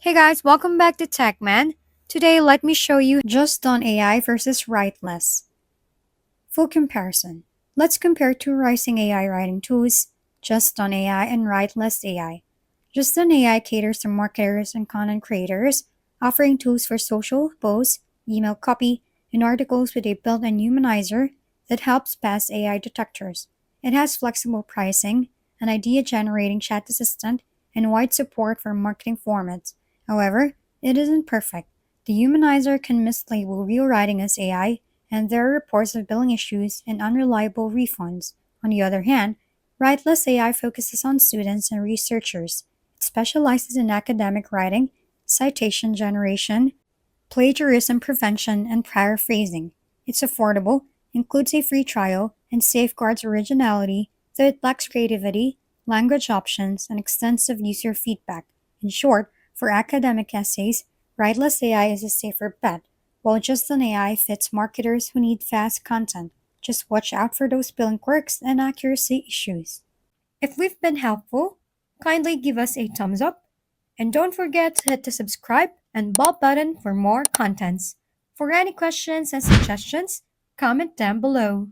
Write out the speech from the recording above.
Hey guys, welcome back to TechMan. Today, let me show you JustDone AI versus Writeless. Full comparison. Let's compare two rising AI writing tools, JustDone AI and Writeless AI. JustDone AI caters to marketers and content creators, offering tools for social posts, email copy, and articles with a built-in humanizer that helps pass AI detectors. It has flexible pricing, an idea-generating chat assistant, and wide support for marketing formats. However, it isn't perfect. The humanizer can mislabel real writing as AI, and there are reports of billing issues and unreliable refunds. On the other hand, Writeless AI focuses on students and researchers. It specializes in academic writing, citation generation, plagiarism prevention, and paraphrasing. It's affordable, includes a free trial, and safeguards originality, though it lacks creativity, language options, and extensive user feedback. In short, for academic essays, Writeless AI is a safer bet, while Just an AI fits marketers who need fast content. Just watch out for those spelling quirks and accuracy issues. If we've been helpful, kindly give us a thumbs up and don't forget to hit the subscribe and bell button for more contents. For any questions and suggestions, comment down below.